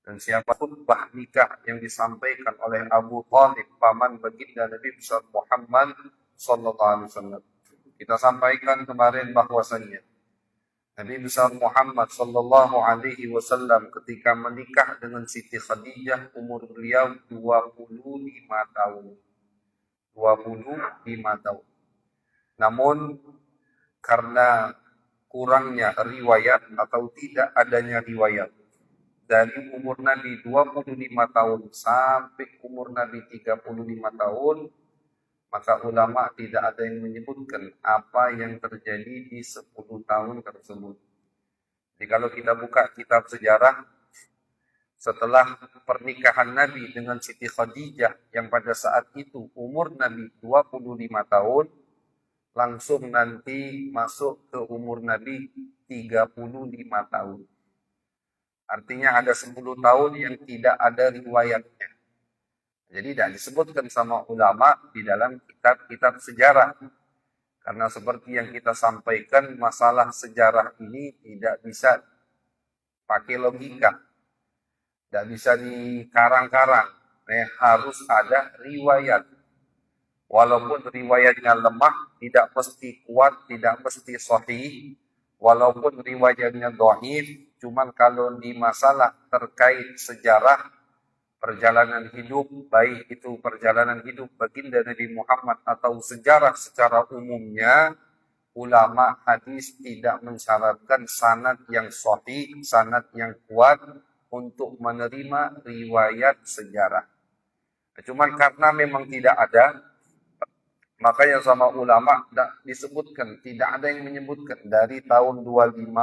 Dan siapa khutbah nikah yang disampaikan oleh Abu Thalib, paman baginda Nabi besar Muhammad sallallahu alaihi wasallam. Kita sampaikan kemarin bahwasannya Nabi besar Muhammad sallallahu alaihi wasallam ketika menikah dengan Siti Khadijah umur beliau 25 tahun. 25 tahun. Namun karena kurangnya riwayat atau tidak adanya riwayat dari umur Nabi 25 tahun sampai umur Nabi 35 tahun, maka ulama tidak ada yang menyebutkan apa yang terjadi di 10 tahun tersebut. Jadi kalau kita buka kitab sejarah, setelah pernikahan Nabi dengan Siti Khadijah yang pada saat itu umur Nabi 25 tahun, langsung nanti masuk ke umur Nabi 35 tahun. Artinya ada 10 tahun yang tidak ada riwayatnya. Jadi tidak disebutkan sama ulama di dalam kitab-kitab sejarah. Karena seperti yang kita sampaikan, masalah sejarah ini tidak bisa pakai logika. Tidak bisa dikarang-karang. Harus ada riwayat. Walaupun riwayatnya lemah, tidak mesti kuat, tidak mesti sahih. Walaupun riwayatnya dhaif, cuman kalau di masalah terkait sejarah perjalanan hidup, baik itu perjalanan hidup baginda Nabi Muhammad atau sejarah secara umumnya, ulama hadis tidak mensyaratkan sanad yang sahih, sanad yang kuat untuk menerima riwayat sejarah. Cuman karena memang tidak ada, maka yang sama ulama disebutkan, tidak ada yang menyebutkan dari tahun 25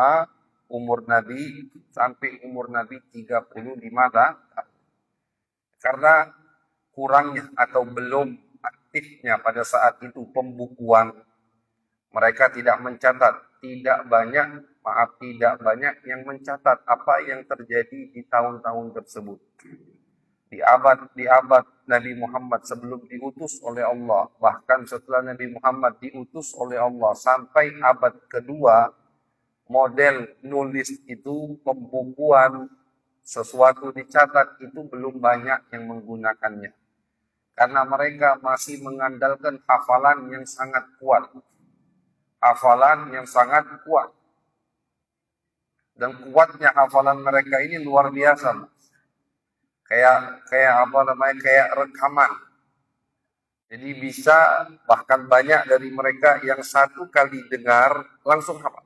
umur Nabi sampai umur Nabi 35 tahun. Karena kurangnya atau belum aktifnya pada saat itu pembukuan, mereka tidak mencatat, tidak banyak yang mencatat apa yang terjadi di tahun-tahun tersebut. Di abad Nabi Muhammad sebelum diutus oleh Allah, bahkan setelah Nabi Muhammad diutus oleh Allah sampai abad kedua, model nulis itu, pembukuan, sesuatu dicatat itu belum banyak yang menggunakannya. Karena mereka masih mengandalkan hafalan yang sangat kuat. Hafalan yang sangat kuat. Dan kuatnya hafalan mereka ini luar biasa. Kayak rekaman. Jadi bisa, bahkan banyak dari mereka yang satu kali dengar langsung hafal.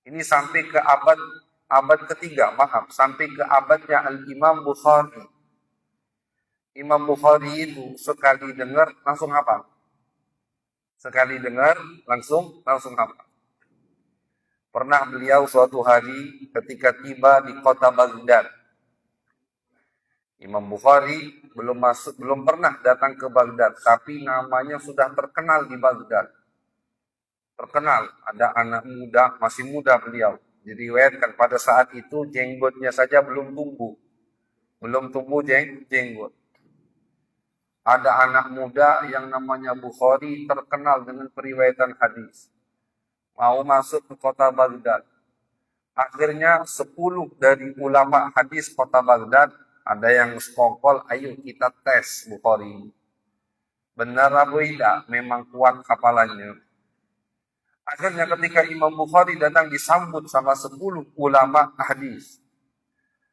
Ini sampai ke abad ketiga, sampai ke abadnya Al-Imam Bukhari. Imam Bukhari itu sekali dengar langsung hafal. Sekali dengar langsung hafal. Pernah beliau suatu hari ketika tiba di kota Baghdad. Imam Bukhari belum pernah datang ke Baghdad, tapi namanya sudah terkenal di Baghdad. Terkenal, ada anak muda, masih muda beliau. Jadi diriwayatkan pada saat itu jenggotnya saja belum tumbuh. Belum tumbuh jenggot. Ada anak muda yang namanya Bukhari terkenal dengan periwayatan hadis. Mau masuk ke kota Baghdad. Akhirnya 10 dari ulama hadis kota Baghdad ada yang sekongkol, ayo kita tes Bukhari. Benar atau tidak? Memang kuat hafalannya. Akhirnya ketika Imam Bukhari datang disambut sama 10 ulama hadis.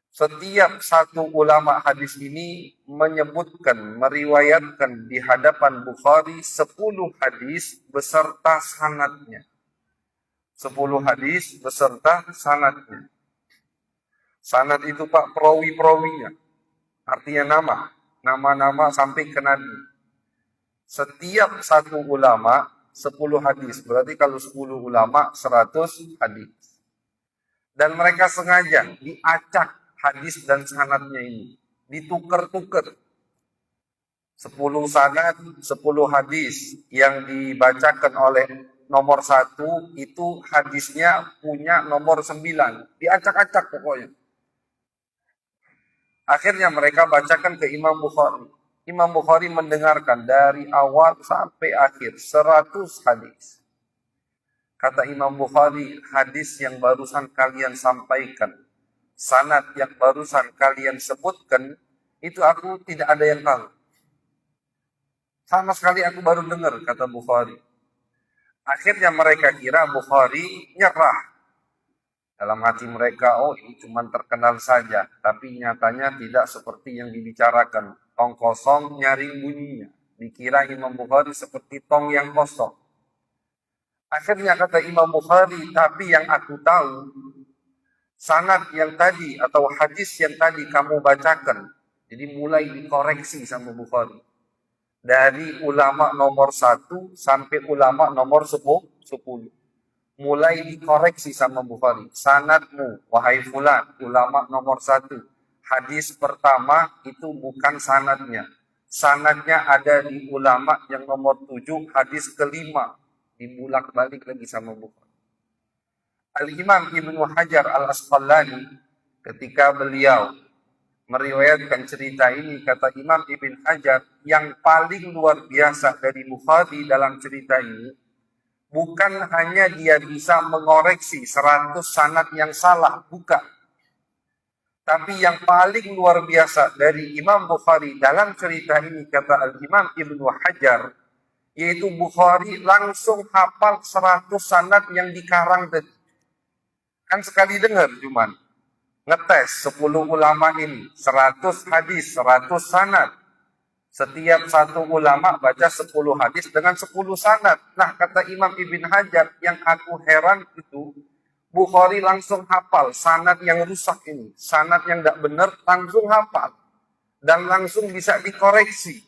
Setiap satu ulama hadis ini menyebutkan, meriwayatkan di hadapan Bukhari 10 hadis beserta sanadnya. 10 hadis beserta sanadnya. Sanad itu Pak, perawi-perawinya. Artinya nama-nama sampai ke Nabi. Setiap satu ulama 10 hadis. Berarti kalau 10 ulama 100 hadis. Dan mereka sengaja diacak hadis dan sanadnya ini. Ditukar-tukar. 10 sanad, 10 hadis yang dibacakan oleh nomor 1 itu hadisnya punya nomor 9. Diacak-acak pokoknya. Akhirnya mereka bacakan ke Imam Bukhari. Imam Bukhari mendengarkan dari awal sampai akhir 100 hadis. Kata Imam Bukhari, hadis yang barusan kalian sampaikan sanad yang barusan kalian sebutkan, itu aku tidak ada yang tahu. Sama sekali aku baru dengar, kata Bukhari. Akhirnya mereka kira Bukhari nyerah. Dalam hati mereka, oh ini cuma terkenal saja. Tapi nyatanya tidak seperti yang dibicarakan. Tong kosong nyaring bunyinya. Dikira Imam Bukhari seperti tong yang kosong. Akhirnya kata Imam Bukhari, tapi yang aku tahu, sanad yang tadi atau hadis yang tadi kamu bacakan, jadi mulai dikoreksi sama Bukhari. Dari ulama nomor 1 sampai ulama nomor 10. Mulai dikoreksi sama Bukhari. Sanadmu, wahai fulan, ulama nomor 1. Hadis pertama itu bukan sanadnya. Sanadnya ada di ulama yang nomor 7, hadis kelima. Dibulak balik lagi sama Bukhari. Al-Imam Ibnu Hajar Al-Asqalani ketika beliau meriwayatkan cerita ini, kata Imam Ibn Hajar, yang paling luar biasa dari Bukhari dalam cerita ini, bukan hanya dia bisa mengoreksi 100 sanad yang salah, bukan. Tapi yang paling luar biasa dari Imam Bukhari dalam cerita ini, kata Al-Imam Ibnu Hajar, yaitu Bukhari langsung hafal 100 sanad yang dikarang tadi. Kan sekali dengar cuman. Ngetes 10 ulama ini, 100 hadis, 100 sanad. Setiap satu ulama baca 10 hadis dengan 10 sanad. Nah, kata Imam Ibn Hajar, yang aku heran itu, Bukhari langsung hafal sanad yang rusak ini. Sanad yang tidak benar, langsung hafal. Dan langsung bisa dikoreksi.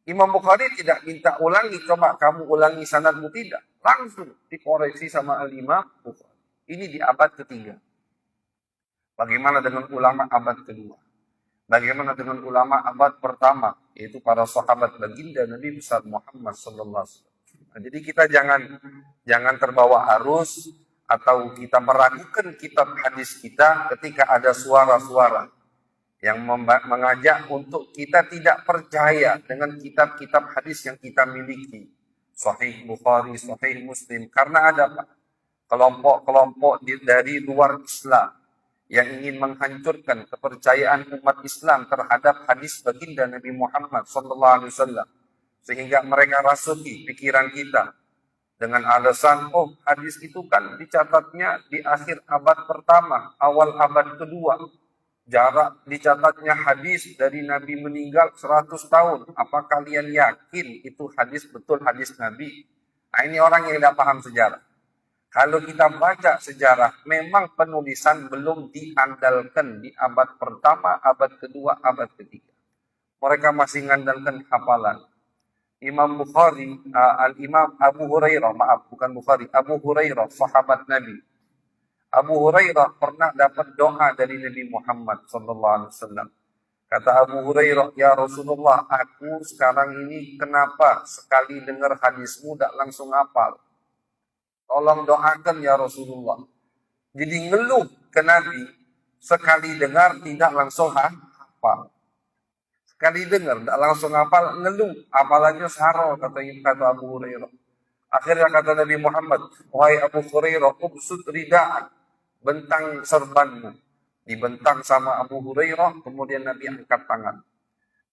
Imam Bukhari tidak minta ulangi, coba kamu ulangi sanadmu, tidak. Langsung dikoreksi sama Al-Imam Bukhari. Ini di abad ketiga. Bagaimana dengan ulama abad kedua? Bagaimana dengan ulama abad pertama, yaitu para sahabat baginda Nabi besar Muhammad sallallahu alaihi wasallam. Nah, jadi kita jangan terbawa arus atau kita meragukan kitab hadis kita ketika ada suara-suara yang mengajak untuk kita tidak percaya dengan kitab-kitab hadis yang kita miliki. Sahih Bukhari, Sahih Muslim. Karena ada kelompok-kelompok dari luar Islam yang ingin menghancurkan kepercayaan umat Islam terhadap hadis baginda Nabi Muhammad SAW, sehingga mereka rasuki pikiran kita dengan alasan, oh hadis itu kan dicatatnya di akhir abad pertama, awal abad kedua. Jarak dicatatnya hadis dari Nabi meninggal 100 tahun. Apa kalian yakin itu hadis betul hadis Nabi? Nah, ini orang yang tidak paham sejarah. Kalau kita baca sejarah, memang penulisan belum diandalkan di abad pertama, abad kedua, abad ketiga. Mereka masih mengandalkan hafalan. Imam Bukhari, Al-Imam Abu Hurairah, maaf bukan Bukhari, Abu Hurairah, sahabat Nabi. Abu Hurairah pernah dapat doa dari Nabi Muhammad SAW. Kata Abu Hurairah, ya Rasulullah, aku sekarang ini kenapa sekali dengar hadismu tidak langsung hafal? Tolong doakan ya Rasulullah. Jadi ngeluh ke Nabi, sekali dengar tidak langsung hafal. Sekali dengar tidak langsung hafal, ngeluh. Apalagi saro, kata Abu Hurairah. Akhirnya kata Nabi Muhammad, wahai Abu Hurairah, ubsud rida'an, bentang serbanmu. Dibentang sama Abu Hurairah, kemudian Nabi angkat tangan.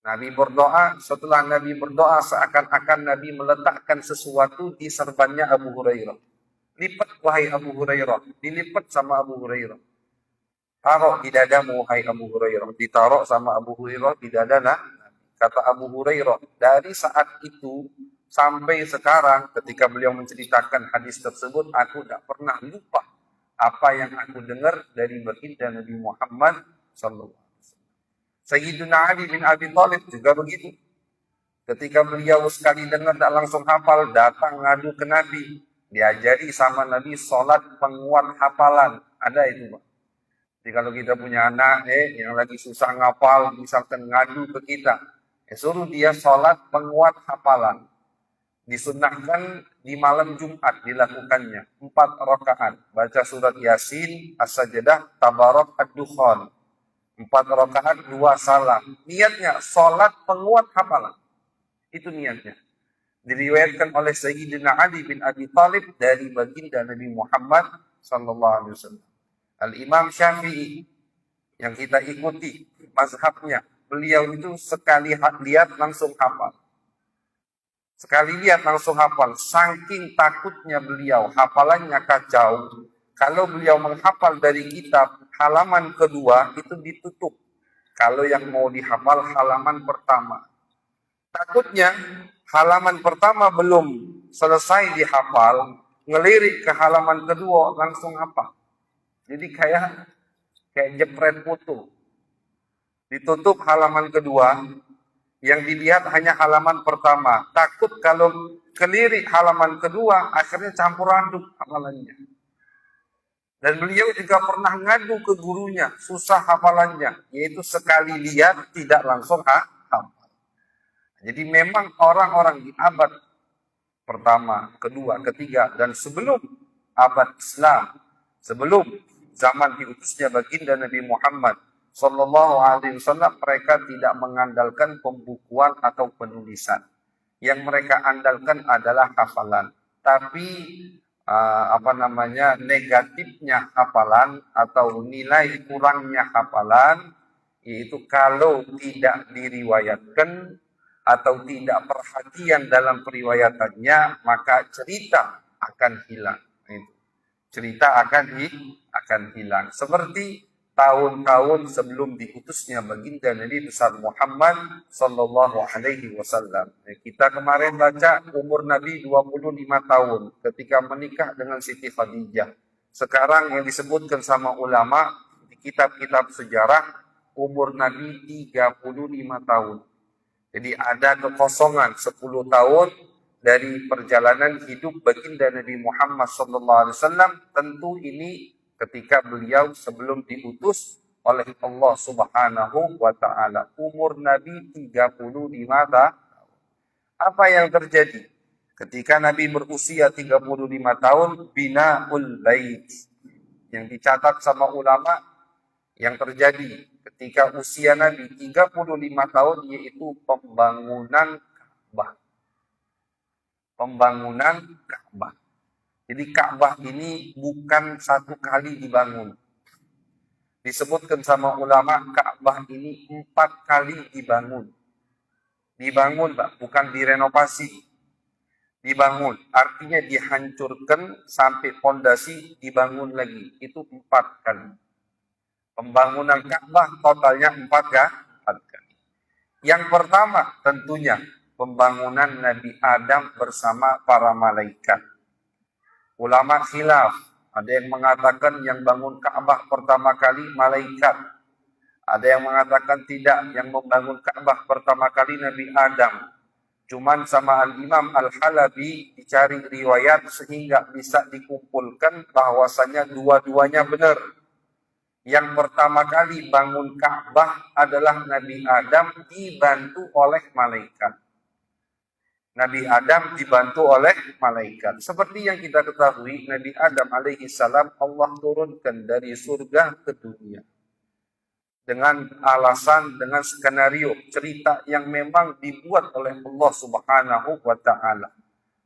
Nabi berdoa, setelah Nabi berdoa seakan-akan Nabi meletakkan sesuatu di serbannya Abu Hurairah. Lipat wahai Abu Hurairah, dilipat sama Abu Hurairah. Taruh di dadamu wahai Abu Hurairah, ditaruh sama Abu Hurairah di dada. Kata Abu Hurairah, dari saat itu sampai sekarang ketika beliau menceritakan hadis tersebut, aku tidak pernah lupa apa yang aku dengar dari baginda Nabi Muhammad sallallahu alaihi wasallam. Sayyidina Ali bin Abi Thalib juga begitu. Ketika beliau sekali dengar tidak langsung hafal, datang ngadu ke Nabi. Diajari sama Nabi sholat penguat hafalan. Ada itu, Pak. Jadi kalau kita punya anak yang lagi susah ngapal, misalkan ngadu ke kita, suruh dia sholat penguat hafalan. Disunnahkan di malam Jumat dilakukannya 4 rakaat. Baca surat Yasin, As-Sajdah, Tabarak, Ad-Dukhan. 4 rakaat, 2 salam. Niatnya sholat penguat hafalan. Itu niatnya. Diriwayatkan oleh Sayyidina Ali bin Abi Thalib dari baginda Nabi Muhammad sallallahu alaihi wasallam. Al-Imam Syafi'i yang kita ikuti mazhabnya. Beliau itu sekali lihat langsung hafal. Sekali lihat langsung hafal. Saking takutnya beliau, hafalannya kacau. Kalau beliau menghafal dari kitab, halaman kedua itu ditutup. Kalau yang mau dihafal halaman pertama. Takutnya halaman pertama belum selesai dihafal, ngelirik ke halaman kedua langsung hafal. Jadi kayak jepret foto. Ditutup halaman kedua, yang dilihat hanya halaman pertama. Takut kalau kelirik halaman kedua, akhirnya campur aduk hafalannya. Dan beliau juga pernah ngadu ke gurunya, susah hafalannya, yaitu sekali lihat tidak langsung hafal. Jadi memang orang-orang di abad pertama, kedua, ketiga, dan sebelum abad Islam, sebelum zaman diutusnya baginda Nabi Muhammad Sallallahu Alaihi Wasallam, mereka tidak mengandalkan pembukuan atau penulisan. Yang mereka andalkan adalah hafalan. Tapi negatifnya hafalan atau nilai kurangnya hafalan, yaitu kalau tidak diriwayatkan atau tidak perhatian dalam periwayatannya, maka cerita akan hilang. Cerita akan hilang. Seperti tahun-tahun sebelum diutusnya baginda Nabi besar Muhammad Sallallahu Alaihi Wasallam. Kita kemarin baca umur Nabi 25 tahun ketika menikah dengan Siti Khadijah. Sekarang yang disebutkan sama ulama di kitab-kitab sejarah, umur Nabi 35 tahun. Jadi ada kekosongan 10 tahun dari perjalanan hidup baginda Nabi Muhammad SAW. Tentu ini ketika beliau sebelum diutus oleh Allah Subhanahu wa Ta'ala. Umur Nabi 35 tahun. Apa yang terjadi? Ketika Nabi berusia 35 tahun, bina'ul bait. Yang dicatat sama ulama, yang terjadi ketika usia Nabi 35 tahun, yaitu pembangunan Ka'bah. Pembangunan Ka'bah. Jadi Ka'bah ini bukan satu kali dibangun. Disebutkan sama ulama, Ka'bah ini 4 kali dibangun. Dibangun, Pak, bukan direnovasi. Dibangun, artinya dihancurkan sampai fondasi dibangun lagi. Itu 4 kali. Pembangunan Ka'bah totalnya 4 kali. Yang pertama tentunya pembangunan Nabi Adam bersama para malaikat. Ulama khilaf, ada yang mengatakan yang bangun Ka'bah pertama kali malaikat. Ada yang mengatakan tidak, yang membangun Ka'bah pertama kali Nabi Adam. Cuman sama Al-Imam Al-Halabi dicari riwayat sehingga bisa dikumpulkan bahwasanya dua-duanya benar. Yang pertama kali bangun Ka'bah adalah Nabi Adam dibantu oleh malaikat. Nabi Adam dibantu oleh malaikat. Seperti yang kita ketahui, Nabi Adam alaihi salam Allah turunkan dari surga ke dunia. Dengan alasan, dengan skenario, cerita yang memang dibuat oleh Allah Subhanahu wa Ta'ala.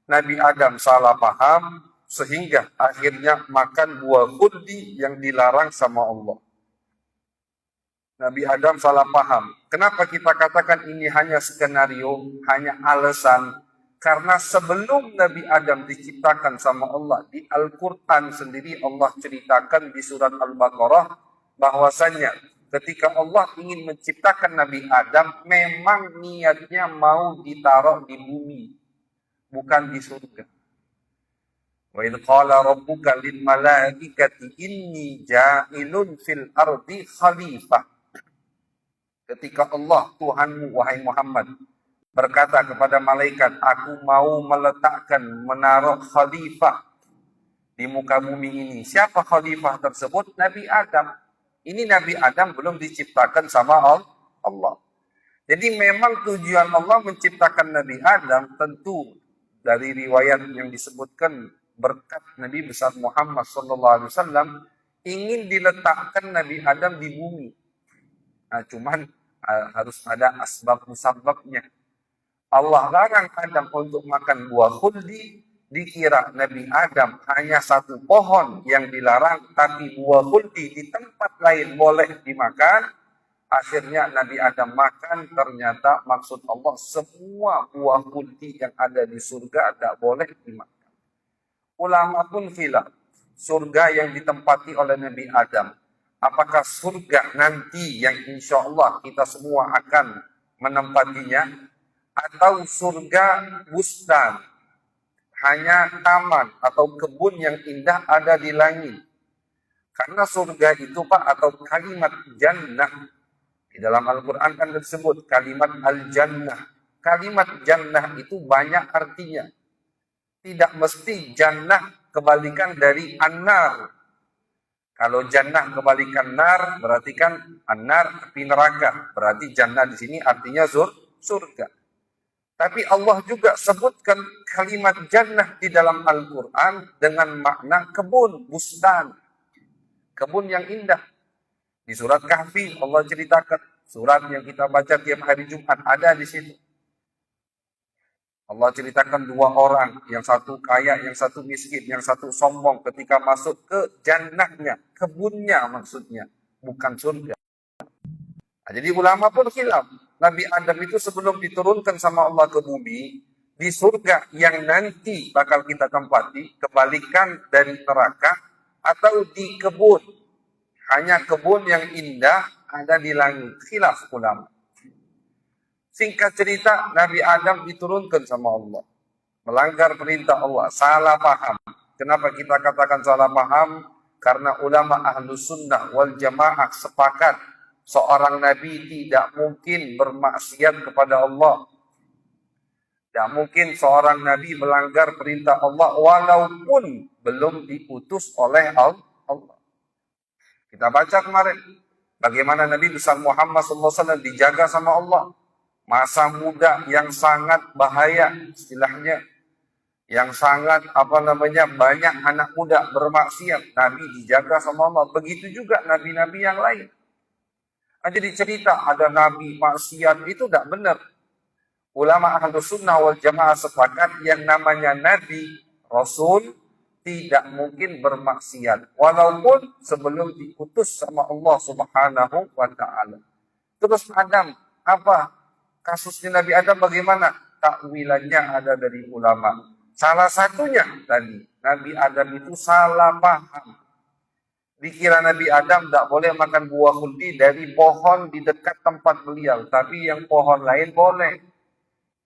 Nabi Adam salah paham, sehingga akhirnya makan buah khuldi yang dilarang sama Allah. Nabi Adam salah paham. Kenapa kita katakan ini hanya skenario, hanya alasan? Karena sebelum Nabi Adam diciptakan sama Allah, di Al-Quran sendiri Allah ceritakan di surat Al-Baqarah, bahwasannya ketika Allah ingin menciptakan Nabi Adam, memang niatnya mau ditaruh di bumi, bukan di surga. Wa idh qala rabbuka lil malaikati inni ja'ilun fil ardi khalifah. Ketika Allah, Tuhanmu, wahai Muhammad, berkata kepada malaikat, aku mau meletakkan, menaruh khalifah di muka bumi ini. Siapa khalifah tersebut? Nabi Adam. Ini Nabi Adam belum diciptakan sama Allah. Jadi memang tujuan Allah menciptakan Nabi Adam tentu dari riwayat yang disebutkan berkat Nabi besar Muhammad SAW ingin diletakkan Nabi Adam di bumi. Nah, cuman harus ada asbab musababnya. Allah larang Adam untuk makan buah khuldi, dikira Nabi Adam hanya satu pohon yang dilarang, tapi buah khuldi di tempat lain boleh dimakan. Akhirnya Nabi Adam makan, ternyata maksud Allah semua buah khuldi yang ada di surga tidak boleh dimakan. Ulama pun khilaf, surga yang ditempati oleh Nabi Adam, apakah surga nanti yang insya Allah kita semua akan menempatinya, atau surga bustan, hanya taman atau kebun yang indah ada di langit. Karena surga itu Pak, atau kalimat jannah, di dalam Al-Quran kan disebut kalimat al-jannah. Kalimat jannah itu banyak artinya. Tidak mesti jannah kebalikan dari an-nar. Kalau jannah kebalikan nar, berarti kan an-nar api neraka. Berarti jannah di sini artinya surga. Tapi Allah juga sebutkan kalimat jannah di dalam Al-Quran dengan makna kebun, bustan. Kebun yang indah. Di surat Kahfi Allah ceritakan, surat yang kita baca tiap hari Jumat ada di situ. Allah ceritakan dua orang, yang satu kaya, yang satu miskin, yang satu sombong ketika masuk ke jannahnya, kebunnya maksudnya, bukan surga. Nah, jadi ulama pun khilaf. Nabi Adam itu sebelum diturunkan sama Allah ke bumi, di surga yang nanti bakal kita tempati, kebalikan dari neraka, atau di kebun. Hanya kebun yang indah ada di langit. Khilaf ulama. Singkat cerita, Nabi Adam diturunkan sama Allah. Melanggar perintah Allah, salah paham. Kenapa kita katakan salah paham? Karena ulama ahlus sunnah wal jamaah sepakat seorang Nabi tidak mungkin bermaksiat kepada Allah. Tidak mungkin seorang Nabi melanggar perintah Allah walaupun belum diutus oleh Allah. Kita baca kemarin bagaimana Nabi besar Muhammad SAW dijaga sama Allah. Masa muda yang sangat bahaya istilahnya. Yang sangat banyak anak muda bermaksiat. Nabi dijaga sama Allah. Begitu juga nabi-nabi yang lain. Jadi cerita ada nabi maksiat itu tidak benar. Ulama ahlus sunnah wal jamaah sepakat yang namanya nabi, rasul tidak mungkin bermaksiat. Walaupun sebelum diutus sama Allah subhanahu wa ta'ala. Terus Adam, apa kasusnya Nabi Adam bagaimana? Takwilannya ada dari ulama. Salah satunya tadi, Nabi Adam itu salah paham. Dikira Nabi Adam tidak boleh makan buah khuldi dari pohon di dekat tempat beliau. Tapi yang pohon lain boleh.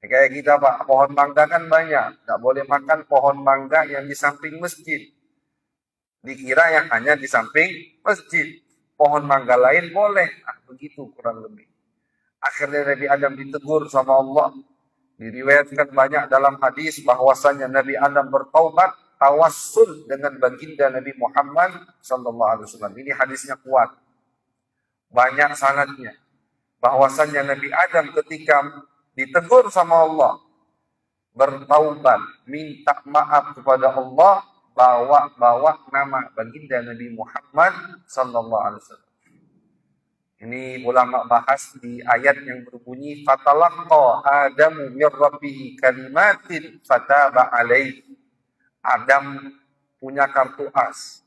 Kayak kita Pak, pohon mangga kan banyak. Tidak boleh makan pohon mangga yang di samping masjid. Dikira yang hanya di samping masjid. Pohon mangga lain boleh. Begitu kurang lebih. Akhirnya Nabi Adam ditegur sama Allah. Diriwayatkan banyak dalam hadis bahwasanya Nabi Adam bertaubat, tawassul dengan baginda Nabi Muhammad sallallahu alaihi wasallam. Ini hadisnya kuat. Banyak sanadnya. Bahwasanya Nabi Adam ketika ditegur sama Allah, bertaubat, minta maaf kepada Allah, bawa nama baginda Nabi Muhammad sallallahu alaihi wasallam. Ini ulama bahas di ayat yang berbunyi fatalaqqa Adamu mir rabbih kalimatin fataba alaihi. Adam punya kartu as,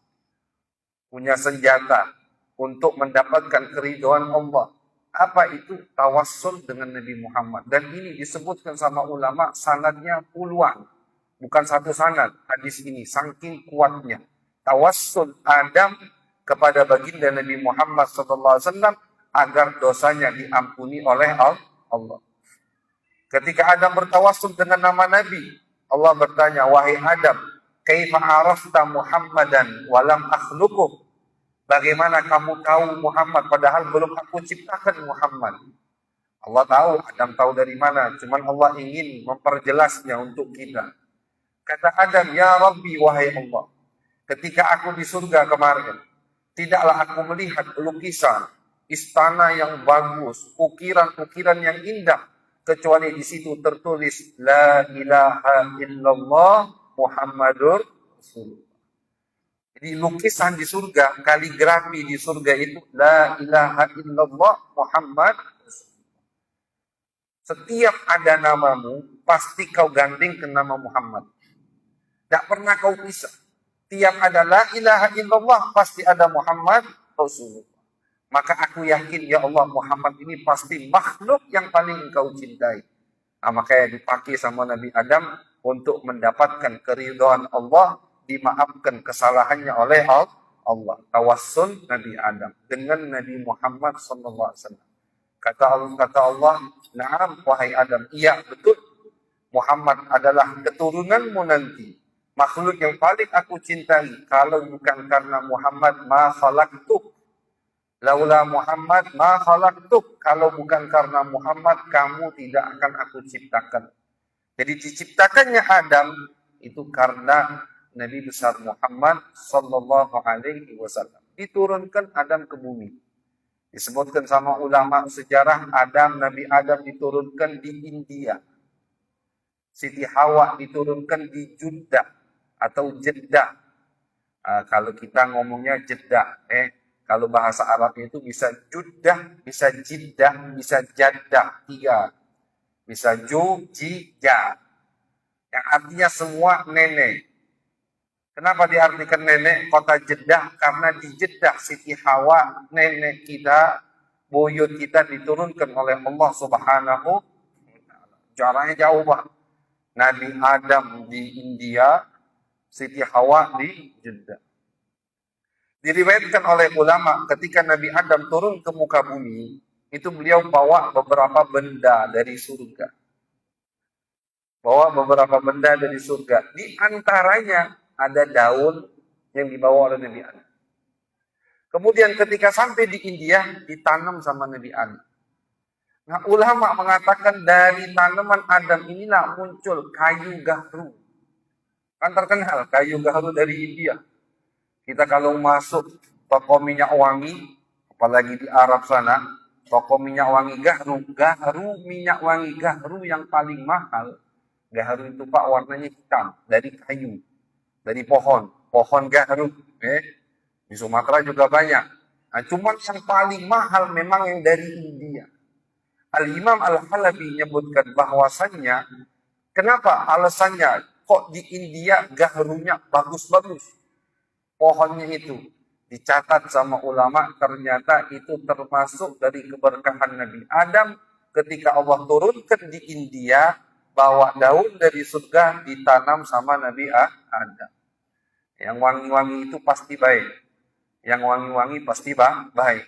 punya senjata untuk mendapatkan keridhaan Allah. Apa itu? Tawassul dengan Nabi Muhammad. Dan ini disebutkan sama ulama sanadnya puluhan. Bukan satu sanad hadis ini, saking kuatnya. Tawassul Adam kepada baginda Nabi Muhammad SAW agar dosanya diampuni oleh Allah. Ketika Adam bertawassul dengan nama Nabi, Allah bertanya, wahai Adam, kaifa arafta Muhammadan walam akhluquh? Bagaimana kamu tahu Muhammad padahal belum aku ciptakan Muhammad? Allah tahu, Adam tahu dari mana, cuman Allah ingin memperjelasnya untuk kita. Kata Adam, ya Rabbi, wahai Allah, ketika aku di surga kemarin, tidaklah aku melihat lukisan istana yang bagus, ukiran-ukiran yang indah, kecuali di situ tertulis La ilaha illallah Muhammadur Rasulullah. Jadi lukisan di surga, kaligrafi di surga itu La ilaha illallah Muhammad Rasulullah. Setiap ada namamu, pasti kau ganding ke nama Muhammad. Tidak pernah kau pisah. Tiap ada la ilaha illallah, pasti ada Muhammad Rasulullah. Maka aku yakin, ya Allah, Muhammad ini pasti makhluk yang paling engkau cintai. Nah, makanya dipakai sama Nabi Adam untuk mendapatkan keridhaan Allah, dimaafkan kesalahannya oleh Allah. Tawassul Nabi Adam dengan Nabi Muhammad SAW. Kata Allah, "Na'am wahai Adam, iya betul. Muhammad adalah keturunanmu nanti. Makhluk yang paling aku cintai. Kalau bukan karena Muhammad, ma khalaqtuk. Laula Muhammad, ma khalaqtuk. Kalau bukan karena Muhammad, kamu tidak akan aku ciptakan." Jadi diciptakannya Adam itu karena Nabi besar Muhammad sallallahu alaihi wasallam. Diturunkan Adam ke bumi. Disebutkan sama ulama sejarah, Nabi Adam diturunkan di India. Siti Hawa diturunkan di Jeddah atau Jeddah. Kalau kita ngomongnya Jeddah, kalau bahasa Arabnya itu bisa Jeddah, bisa Jeddah, bisa Jaddah, tiga. Bisa Jija, yang artinya semua nenek. Kenapa diartikan nenek kota Jeddah? Karena di Jeddah Siti Hawa, nenek kita, buyut kita diturunkan oleh Allah Subhanahu wa Ta'ala. Jaraknya jauh, Pak. Nabi Adam di India, Siti Hawa di Jeddah. Diriwayatkan oleh ulama ketika Nabi Adam turun ke muka bumi, itu beliau bawa beberapa benda dari surga. Bawa beberapa benda dari surga. Di antaranya ada daun yang dibawa oleh Nabi Adam. Kemudian ketika sampai di India, ditanam sama Nabi Adam. Nah, ulama mengatakan dari tanaman Adam inilah muncul kayu gahru. Kan terkenal kayu gahru dari India. Kita kalau masuk toko minyak wangi, apalagi di Arab sana, toko minyak wangi gahru minyak wangi gahru yang paling mahal. Gahru itu Pak warnanya hitam, dari kayu, dari pohon gahru. Di Sumatera juga banyak. Nah, cuman yang paling mahal memang yang dari India. Al-Imam Al-Halabi menyebutkan bahwasannya, kenapa alasannya kok di India gahrunya bagus-bagus. Pohonnya itu dicatat sama ulama, ternyata itu termasuk dari keberkahan Nabi Adam ketika Allah turunkan di India, bawa daun dari surga ditanam sama Nabi Adam. Yang wangi-wangi itu pasti baik. Yang wangi-wangi pasti baik.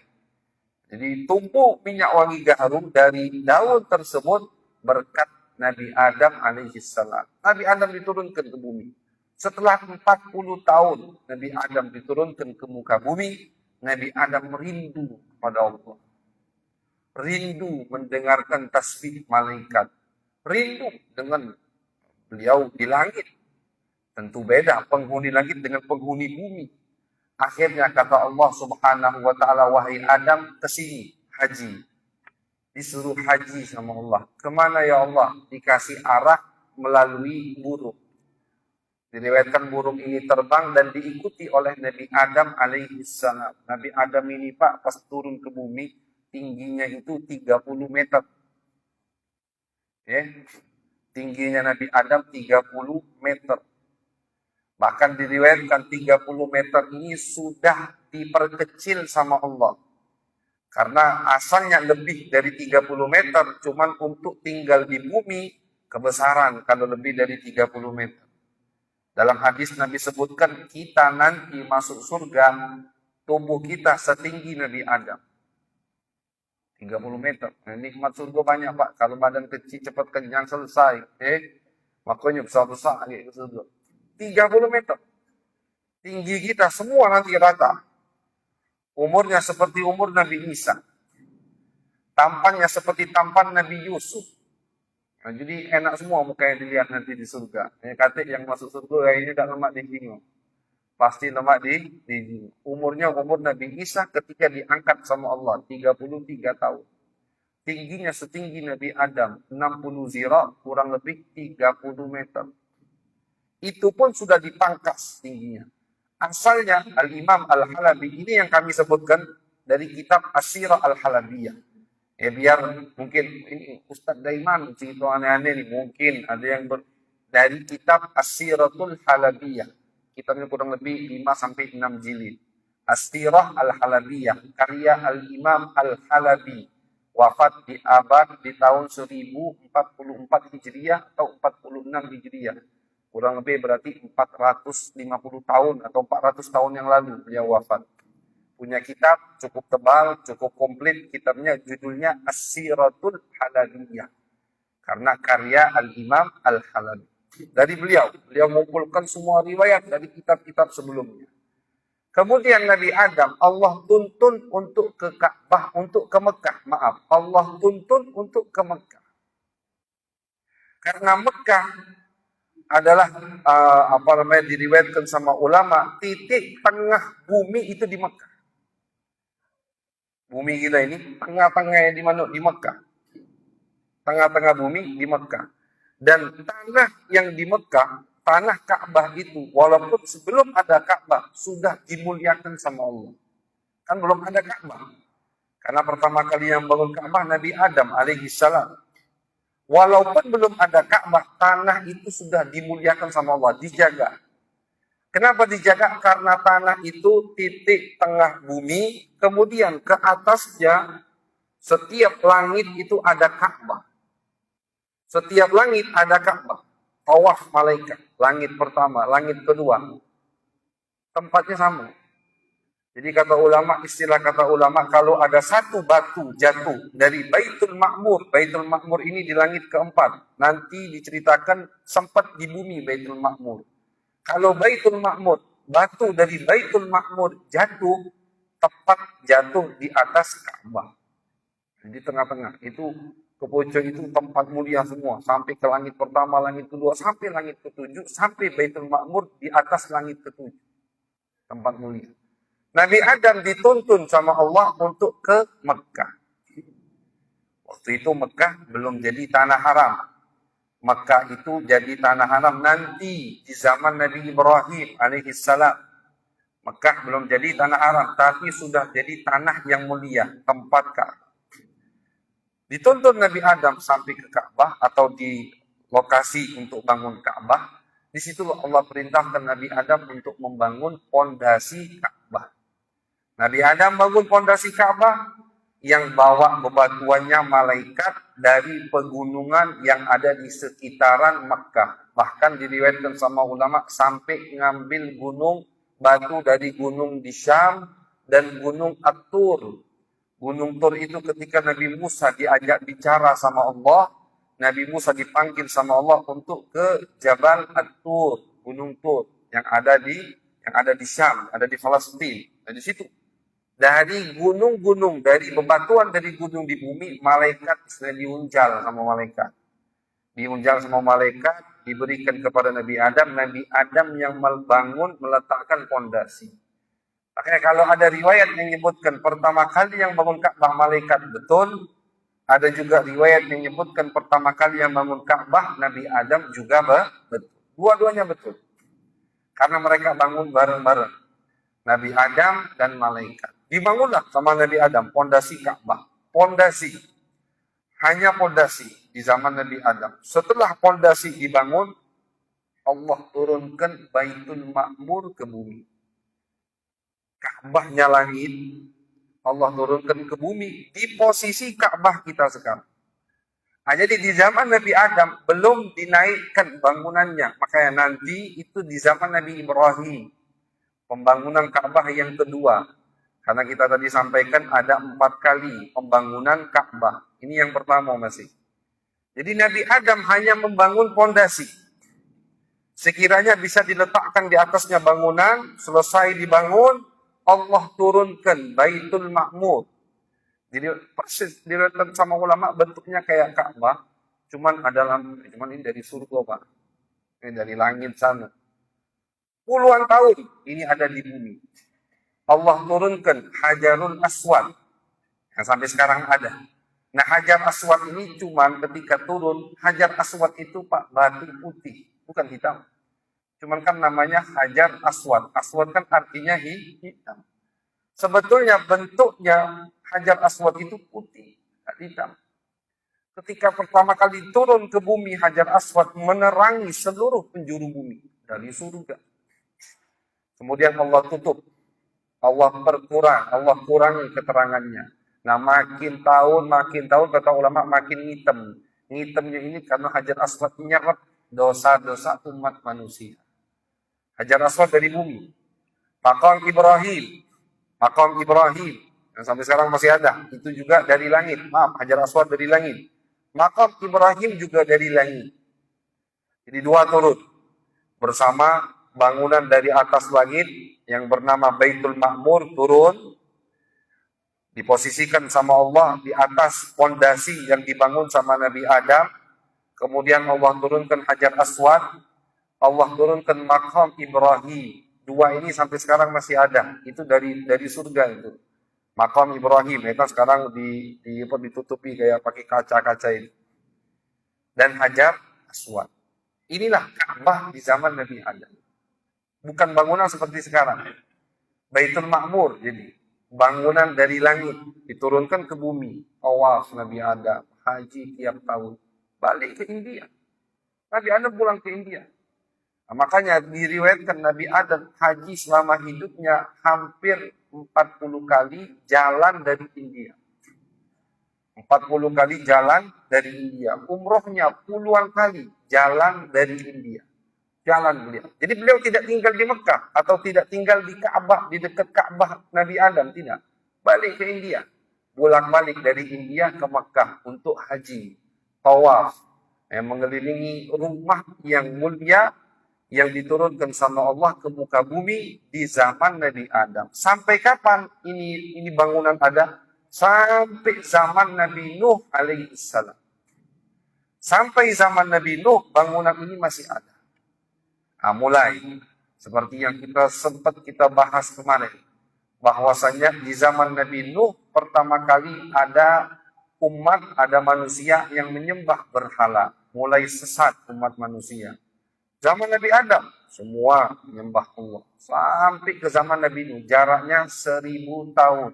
Jadi tumpuk minyak wangi gahru dari daun tersebut berkat Nabi Adam alaihissalam. Nabi Adam diturunkan ke bumi. Setelah 40 tahun Nabi Adam diturunkan ke muka bumi, Nabi Adam rindu kepada Allah. Rindu mendengarkan tasbih malaikat. Rindu dengan beliau di langit. Tentu beda penghuni langit dengan penghuni bumi. Akhirnya kata Allah Subhanahu wa Ta'ala, wahai Adam, kesini haji. Disuruh haji sama Allah. Kemana ya Allah? Dikasih arah melalui burung. Diriwayatkan burung ini terbang dan diikuti oleh Nabi Adam alaihissalam. Nabi Adam ini Pak pas turun ke bumi tingginya itu 30 meter. Tingginya Nabi Adam 30 meter. Bahkan diriwayatkan 30 meter ini sudah diperkecil sama Allah. Karena asalnya lebih dari 30 meter, cuman untuk tinggal di bumi, kebesaran kalau lebih dari 30 meter. Dalam hadis Nabi sebutkan, kita nanti masuk surga, tubuh kita setinggi Nabi Adam. 30 meter. Nah, nikmat surga banyak Pak. Kalau badan kecil cepat kenyang selesai. Makanya besar-besar ke surga. 30 meter. Tinggi kita semua nanti rata. Umurnya seperti umur Nabi Isa. Tampannya seperti tampan Nabi Yusuf. Nah, jadi enak semua muka yang dilihat nanti di surga. Kata yang masuk surga kayaknya tak lemak di sini. Pasti lemak di sini. Umurnya umur Nabi Isa ketika diangkat sama Allah. 33 tahun. Tingginya setinggi Nabi Adam. 60 zira kurang lebih 30 meter. Itu pun sudah dipangkas tingginya. Asalnya Al-Imam Al-Halabi ini yang kami sebutkan dari kitab As-Sirah Al-Halabiyah. Biar mungkin ini Ustadz Daiman cerita aneh-aneh nih, mungkin ada yang dari kitab As-Siratul Halabiyah. Kitabnya kurang lebih 5-6 jilid. As-Sirah Al-Halabiyah, karya Al-Imam Al-Halabi. Wafat di tahun 1044 Hijriah atau 46 Hijriah. Kurang lebih berarti 450 tahun atau 400 tahun yang lalu beliau wafat. Punya kitab cukup tebal, cukup komplit. Kitabnya judulnya As-Siratul Halabiyah. Karena karya Al-Imam Al-Halabi. Dari beliau mengumpulkan semua riwayat dari kitab-kitab sebelumnya. Kemudian Nabi Adam, Allah tuntun untuk ke Ka'bah, untuk ke Mekah. Maaf, Allah tuntun untuk ke Mekah. Karena Mekah adalah diriwayatkan sama ulama, titik tengah bumi itu di Mekah. Bumi kita ini tengah-tengahnya di mana? Di Mekah. Tengah-tengah bumi di Mekah. Dan tanah yang di Mekah, tanah Ka'bah itu, walaupun sebelum ada Ka'bah, sudah dimuliakan sama Allah. Kan belum ada Ka'bah. Karena pertama kali yang bangun Ka'bah, Nabi Adam alaihissalam. Walaupun belum ada Ka'bah, tanah itu sudah dimuliakan sama Allah, dijaga. Kenapa dijaga? Karena tanah itu titik tengah bumi, kemudian ke atasnya, setiap langit itu ada Ka'bah. Setiap langit ada Ka'bah. Tawaf malaikat. Langit pertama, langit kedua. Tempatnya sama. Jadi istilah kata ulama, kalau ada satu batu jatuh dari Baitul Ma'mur. Baitul Ma'mur ini di langit keempat. Nanti diceritakan sempat di bumi Baitul Ma'mur. Kalau Baitul Ma'mur, batu dari Baitul Ma'mur jatuh, tepat jatuh di atas Ka'bah. Di tengah-tengah. Itu Kepojok itu tempat mulia semua, sampai ke langit pertama, langit kedua, sampai langit ketujuh, sampai Baitul Ma'mur di atas langit ketujuh. Tempat mulia. Nabi Adam dituntun sama Allah untuk ke Mekah. Waktu itu Mekah belum jadi tanah haram. Mekah itu jadi tanah haram nanti di zaman Nabi Ibrahim alaihissalam. Mekah belum jadi tanah haram, tapi sudah jadi tanah yang mulia, tempat Ka'bah. Dituntun Nabi Adam sampai ke Ka'bah atau di lokasi untuk bangun Ka'bah. Di situ Allah perintahkan Nabi Adam untuk membangun pondasi Ka'bah. Nabi Adam bangun pondasi Ka'bah, yang bawa bebatuannya malaikat dari pegunungan yang ada di sekitaran Makkah. Bahkan diriwayatkan sama ulama sampai ngambil batu dari gunung di Syam dan gunung At-Tur. Gunung Tur itu ketika Nabi Musa diajak bicara sama Allah, Nabi Musa dipanggil sama Allah untuk ke Jabal At-Tur, Gunung Tur yang ada di Syam, ada di Palestina. Dari situ, dari gunung-gunung, dari bebatuan dari gunung di bumi, malaikat sudah diunjal sama malaikat. Diunjal sama malaikat, diberikan kepada Nabi Adam yang membangun, meletakkan pondasi. Makanya kalau ada riwayat yang menyebutkan pertama kali yang bangun Ka'bah malaikat, betul. Ada juga riwayat yang menyebutkan pertama kali yang bangun Ka'bah Nabi Adam juga betul. Dua-duanya betul. Karena mereka bangun bareng-bareng. Nabi Adam dan malaikat. Dibangunlah sama Nabi Adam pondasi Ka'bah. Pondasi. Hanya pondasi di zaman Nabi Adam. Setelah pondasi dibangun, Allah turunkan Baitul Ma'mur ke bumi. Ka'bahnya langit, Allah turunkan ke bumi di posisi Ka'bah kita sekarang. Nah, jadi di zaman Nabi Adam belum dinaikkan bangunannya, makanya nanti itu di zaman Nabi Ibrahim pembangunan Ka'bah yang kedua. Karena kita tadi sampaikan ada 4 kali pembangunan Ka'bah. Ini yang pertama masih. Jadi Nabi Adam hanya membangun pondasi. Sekiranya bisa diletakkan di atasnya bangunan, selesai dibangun, Allah turunkan Baitul Ma'mur. Jadi persis diletakkan sama ulama bentuknya kayak Ka'bah, cuman ini dari surga, Pak. Ini dari langit sana. Puluhan tahun ini ada di bumi. Allah turunkan Hajarul Aswad yang sampai sekarang ada. Nah, Hajar Aswad ini cuman ketika turun, Hajar Aswad itu Pak batu putih, bukan hitam. Cuman kan namanya Hajar Aswad. Aswad kan artinya hitam. Sebetulnya bentuknya Hajar Aswad itu putih, hitam. Ketika pertama kali turun ke bumi, Hajar Aswad menerangi seluruh penjuru bumi dari surga. Kemudian Allah tutup, Allah berkurang, Allah kurangi keterangannya. Nah makin tahun kata ulama makin hitam. Hitamnya ini karena Hajar Aswad menyerap dosa-dosa umat manusia. Hajar Aswad dari bumi. Maqam Ibrahim yang sampai sekarang masih ada. Itu juga dari langit. Maaf, Hajar Aswad dari langit. Maqam Ibrahim juga dari langit. Jadi dua turun bersama bangunan dari atas langit yang bernama Baitul Ma'mur turun diposisikan sama Allah di atas fondasi yang dibangun sama Nabi Adam. Kemudian Allah turunkan Hajar Aswad, Allah turunkan Maqam Ibrahim. Dua ini sampai sekarang masih ada. Itu dari surga itu. Maqam Ibrahim itu sekarang ditutupi kayak pakai kaca-kaca ini. Dan Hajar Aswad. Inilah Ka'bah di zaman Nabi Adam. Bukan bangunan seperti sekarang. Baitul Ma'mur jadi bangunan dari langit diturunkan ke bumi. Tawaf Nabi Adam, haji tiap tahun. Balik ke India. Nabi Adam pulang ke India. Nah, makanya diriwayatkan Nabi Adam haji selama hidupnya hampir 40 kali jalan dari India. 40 kali jalan dari India. Umrohnya puluhan kali jalan dari India. Jalan beliau. Jadi beliau tidak tinggal di Mekah atau tidak tinggal di Ka'bah, di dekat Ka'bah Nabi Adam, tidak. Balik ke India. Bolak-balik dari India ke Mekah untuk haji, tawaf, mengelilingi rumah yang mulia yang diturunkan sama Allah ke muka bumi di zaman Nabi Adam. Sampai kapan ini bangunan ada? Sampai zaman Nabi Nuh alaihissalam. Sampai zaman Nabi Nuh bangunan ini masih ada. Nah, mulai seperti yang sempat kita bahas kemarin, bahwasanya di zaman Nabi Nuh pertama kali ada manusia yang menyembah berhala, mulai sesat umat manusia. Zaman Nabi Adam semua menyembah Allah sampai ke zaman Nabi Nuh, jaraknya 1000 tahun.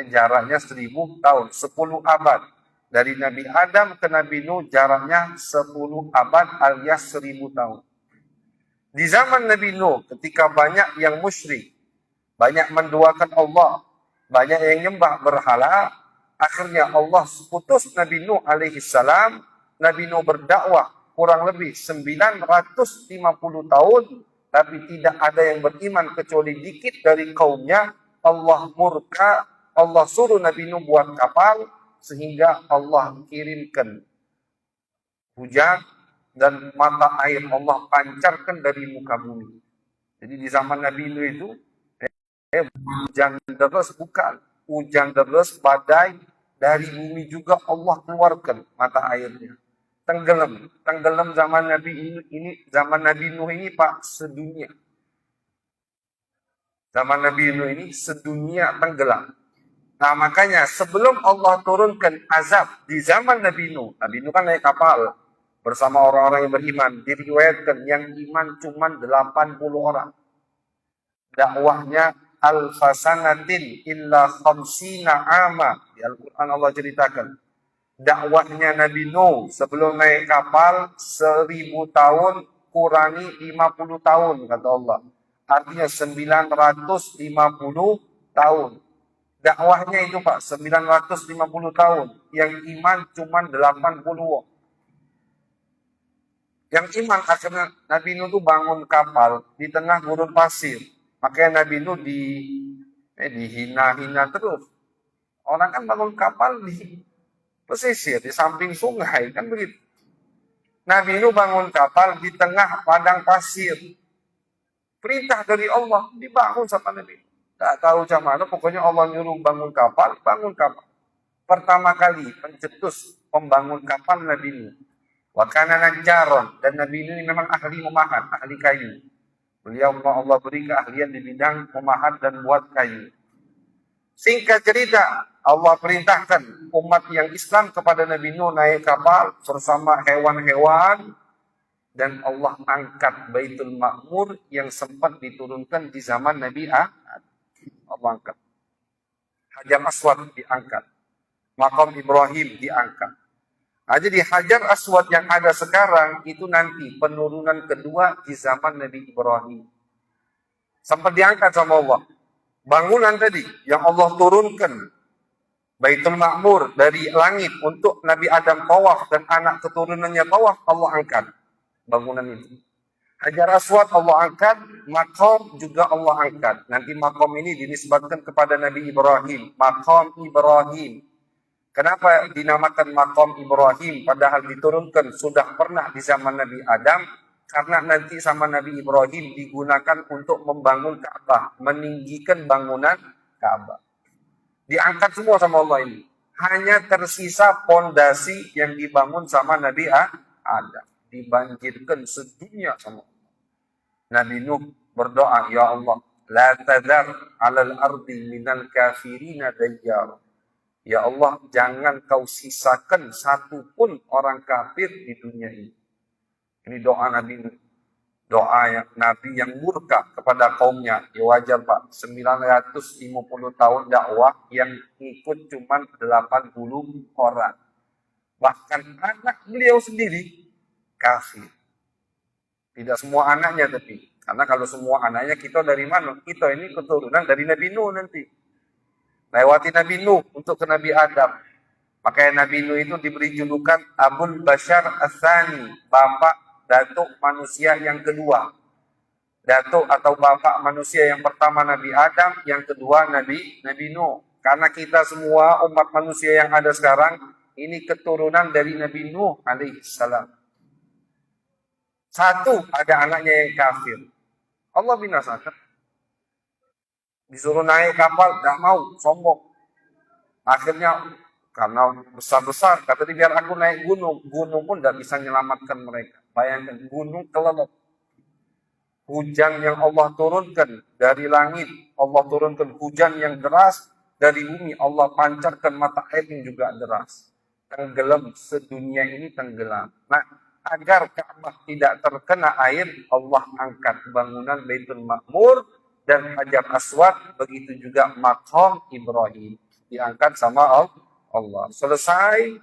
Jaraknya 1000 tahun, 10 abad. Dari Nabi Adam ke Nabi Nuh jaraknya 10 abad alias 1000 tahun. Di zaman Nabi Nuh, ketika banyak yang musyrik, banyak menduakan Allah, banyak yang nyembah berhala, akhirnya Allah putus Nabi Nuh alaihissalam. Nabi Nuh berdakwah kurang lebih 950 tahun, tapi tidak ada yang beriman kecuali dikit dari kaumnya. Allah murka, Allah suruh Nabi Nuh buat kapal, sehingga Allah kirimkan hujan, dan mata air Allah pancarkan dari muka bumi. Jadi di zaman Nabi Nuh itu hujan deras bukan, hujan deras badai dari bumi juga Allah keluarkan mata airnya. Tenggelam zaman Nabi ini zaman Nabi Nuh ini Pak sedunia. Zaman Nabi Nuh ini sedunia tenggelam. Nah makanya sebelum Allah turunkan azab di zaman Nabi Nuh kan naik kapal bersama orang-orang yang beriman. Diriwayatkan yang iman cuma 80 orang. Dakwahnya alfasanatin illa khamsina ama. Di Al-Quran Allah ceritakan. Dakwahnya Nabi Nuh sebelum naik kapal 1000 tahun kurangi 50 tahun kata Allah. Artinya 950 tahun. Dakwahnya itu Pak 950 tahun. Yang iman cuma 80 orang. Yang iman akhirnya Nabi Nuh itu bangun kapal di tengah gurun pasir. Makanya Nabi Nuh dihina-hina terus. Orang kan bangun kapal di pesisir, di samping sungai, kan begitu. Nabi Nuh bangun kapal di tengah padang pasir. Perintah dari Allah, dibangun sama Nabi Nuh. Tak tahu macam mana, pokoknya Allah nyuruh bangun kapal. Pertama kali pencetus pembangun kapal Nabi Nuh. Wakana najjaron, dan Nabi ini memang ahli memahat, ahli kayu. Beliau Allah beri keahlian di bidang memahat dan buat kayu. Singkat cerita, Allah perintahkan umat yang Islam kepada Nabi Nuh naik kapal bersama hewan-hewan, dan Allah angkat Baitul Ma'mur yang sempat diturunkan di zaman Nabi Adam. Allah angkat. Hajar Aswad diangkat. Maqam Ibrahim diangkat. Nah, jadi Hajar Aswad yang ada sekarang itu nanti penurunan kedua di zaman Nabi Ibrahim. Sampai diangkat sama Allah. Bangunan tadi yang Allah turunkan Baitul Ma'mur dari langit untuk Nabi Adam tawaf dan anak keturunannya tawaf, Allah angkat bangunan itu. Hajar Aswad Allah angkat, maqam juga Allah angkat. Nanti maqam ini dinisbatkan kepada Nabi Ibrahim, maqam Ibrahim. Kenapa dinamakan maqam Ibrahim padahal diturunkan sudah pernah di zaman Nabi Adam? Karena nanti sama Nabi Ibrahim digunakan untuk membangun Ka'bah, meninggikan bangunan Ka'bah. Diangkat semua sama Allah ini. Hanya tersisa pondasi yang dibangun sama Nabi Adam. Dibanjirkan sedunia sama Allah. Nabi Nuh berdoa, ya Allah, la tadar alal ardi minal kafirina dayyar. Ya Allah, jangan kau sisakan satu pun orang kafir di dunia ini. Ini doa Nabi Nuh. Doa yang Nabi yang murka kepada kaumnya. Ya wajar Pak, 950 tahun dakwah yang ikut cuma 80 orang. Bahkan anak beliau sendiri kafir. Tidak semua anaknya tapi. Karena kalau semua anaknya kita dari mana? Kita ini keturunan dari Nabi Nuh nanti. Lewati Nabi Nuh untuk ke Nabi Adam. Makanya Nabi Nuh itu diberi julukan Abul Bashar Ats-Tsani, bapak datuk manusia yang kedua. Datuk atau bapak manusia yang pertama Nabi Adam, yang kedua Nabi Nuh. Karena kita semua umat manusia yang ada sekarang ini keturunan dari Nabi Nuh alaihissalam. Satu, ada anaknya yang kafir. Allah binasakan. Disuruh naik kapal, tidak mau, sombong. Akhirnya, karena besar-besar, kata dia, biar aku naik gunung. Gunung pun tidak bisa menyelamatkan mereka. Bayangkan, gunung kelelep. Hujan yang Allah turunkan dari langit. Allah turunkan hujan yang deras. Dari bumi, Allah pancarkan mata air yang juga deras. Tenggelam, sedunia ini tenggelam. Nah, agar Ka'bah tidak terkena air, Allah angkat bangunan Baitul Ma'mur dan Hajar Aswad, begitu juga maqam Ibrahim diangkat sama Allah. Selesai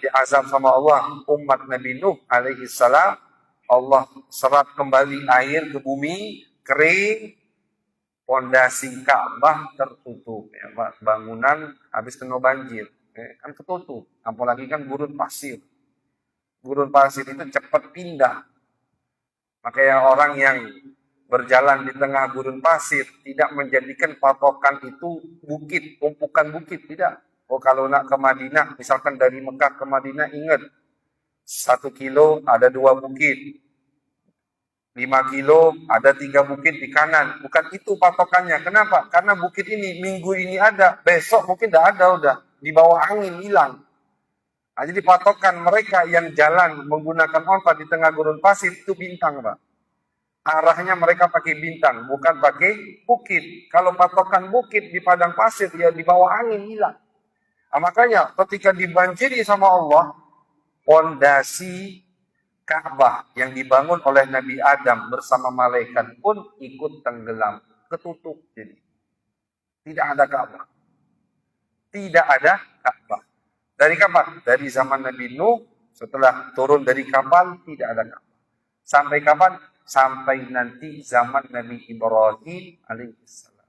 diazab sama Allah umat Nabi Nuh alaihi salam. Allah serap kembali air ke bumi, kering, pondasi Ka'bah tertutup. Ya, bangunan habis kena banjir, kan ketutup. Apalagi kan gurun pasir. Gurun pasir itu cepat pindah. Makanya orang yang berjalan di tengah gurun pasir tidak menjadikan patokan itu bukit, tumpukan bukit, tidak. Oh, kalau nak ke Madinah, misalkan dari Mekah ke Madinah, ingat 1 kilo ada 2 bukit, 5 kilo ada 3 bukit di kanan. Bukan itu patokannya. Kenapa? Karena bukit ini minggu ini ada, besok mungkin tidak ada, udah di bawah angin hilang. Nah, jadi patokan mereka yang jalan menggunakan onta di tengah gurun pasir itu bintang, Pak. Arahnya mereka pakai bintang, bukan pakai bukit. Kalau patokan bukit di padang pasir, ya di bawah angin hilang. Nah, makanya ketika dibanjiri sama Allah, pondasi Ka'bah yang dibangun oleh Nabi Adam bersama malaikat pun ikut tenggelam, ketutup. Jadi tidak ada Ka'bah. Tidak ada Ka'bah. Dari kapan? Dari zaman Nabi Nuh, setelah turun dari kapal, tidak ada Ka'bah. Sampai kapan? Sampai nanti zaman Nabi Ibrahim alaihissalam.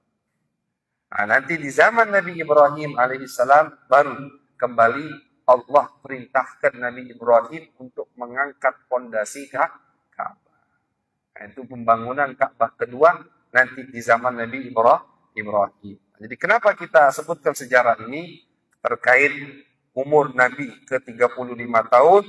Nah, nanti di zaman Nabi Ibrahim alaihissalam baru kembali Allah perintahkan Nabi Ibrahim untuk mengangkat pondasi Ka'bah. Nah, itu pembangunan Ka'bah kedua nanti di zaman Nabi Ibrahim. Jadi kenapa kita sebutkan sejarah ini terkait umur Nabi ke-35 tahun,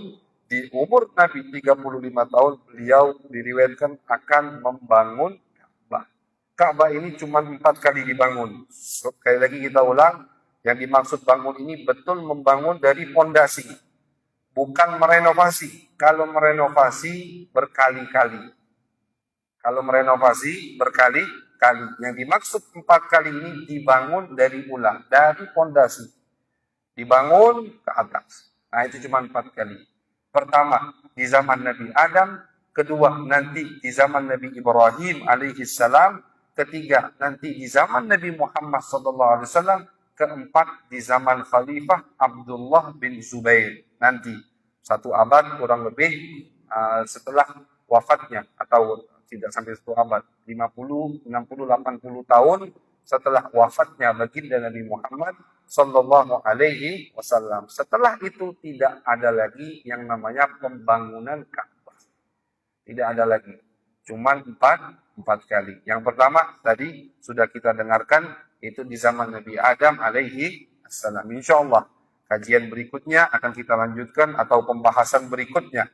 di umur Nabi 35 tahun, beliau diriwayatkan akan membangun Ka'bah. Ka'bah ini cuma 4 kali dibangun. Sekali lagi kita ulang, yang dimaksud bangun ini betul membangun dari pondasi, bukan merenovasi. Kalau merenovasi berkali-kali. Yang dimaksud 4 kali ini dibangun dari ulang, dari pondasi. Dibangun ke atas. Nah, itu cuma 4 kali. Pertama, di zaman Nabi Adam. Kedua, nanti di zaman Nabi Ibrahim alaihissalam. Ketiga, nanti di zaman Nabi Muhammad SAW. keempat di zaman Khalifah Abdullah bin Zubair. Nanti 1 abad kurang lebih setelah wafatnya, atau tidak sampai 1 abad, 50, 60, 80 tahun setelah wafatnya baginda Nabi Muhammad Sallallahu Alaihi Wasallam. Setelah itu tidak ada lagi yang namanya pembangunan Ka'bah. Tidak ada lagi. Cuman empat kali. Yang pertama tadi sudah kita dengarkan, itu di zaman Nabi Adam alaihi assalam. Insyaallah kajian berikutnya akan kita lanjutkan, atau pembahasan berikutnya,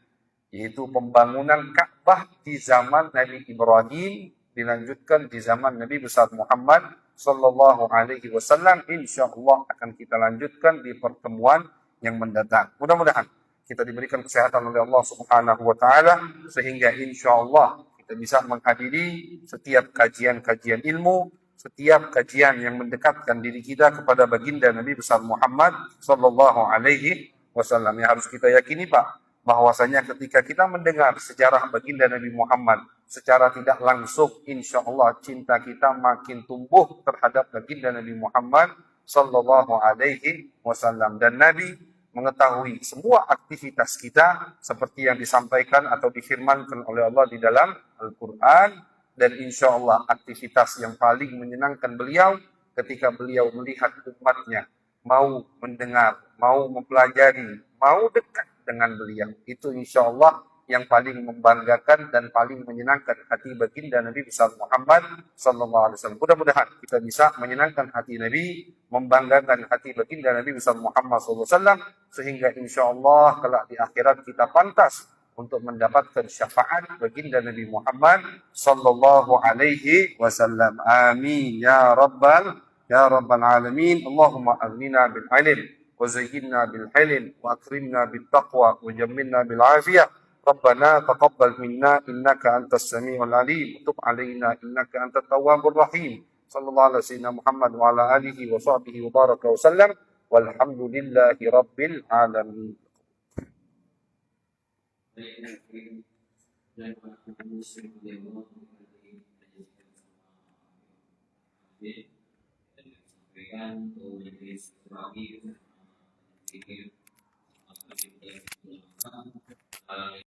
yaitu pembangunan Ka'bah di zaman Nabi Ibrahim, dilanjutkan di zaman Nabi besar Muhammad Sallallahu Alaihi Wasallam. Insyaallah akan kita lanjutkan di pertemuan yang mendatang. Mudah-mudahan kita diberikan kesehatan oleh Allah Subhanahu wa taala, sehingga insyaallah kita bisa menghadiri setiap kajian-kajian ilmu, setiap kajian yang mendekatkan diri kita kepada baginda Nabi besar Muhammad Sallallahu Alaihi Wasallam. Yang harus kita yakini, Pak, bahwasanya ketika kita mendengar sejarah baginda Nabi Muhammad secara tidak langsung, insya Allah cinta kita makin tumbuh terhadap baginda Nabi Muhammad Sallallahu Alaihi Wasallam. Dan Nabi mengetahui semua aktivitas kita seperti yang disampaikan atau difirmankan oleh Allah di dalam Al-Quran. Dan insya Allah aktivitas yang paling menyenangkan beliau ketika beliau melihat umatnya mau mendengar, mau mempelajari, mau dekat dengan beliau. Itu insya Allah yang paling membanggakan dan paling menyenangkan hati baginda Nabi besar Muhammad Sallallahu Alaihi Wasallam. Mudah-mudahan kita bisa menyenangkan hati Nabi, membanggakan hati baginda Nabi besar Muhammad Sallallahu Alaihi Wasallam, sehingga insya Allah kelak di akhirat kita pantas untuk mendapatkan syafaat baginda Nabi Muhammad Sallallahu Alaihi Wasallam. Amin ya rabbal alamin. Allahumma aghnina bil ilm wa zayyinna bil hilm wa akrimna bit taqwa wa jammilna bil afiyah. ربنا تقبل منا إنك أنت السميع العليم وتب علينا إنك أنت التواب الرحيم صلى الله على سيدنا محمد وعلى آله وصحبه وبارك وسلم والحمد لله رب العالمين.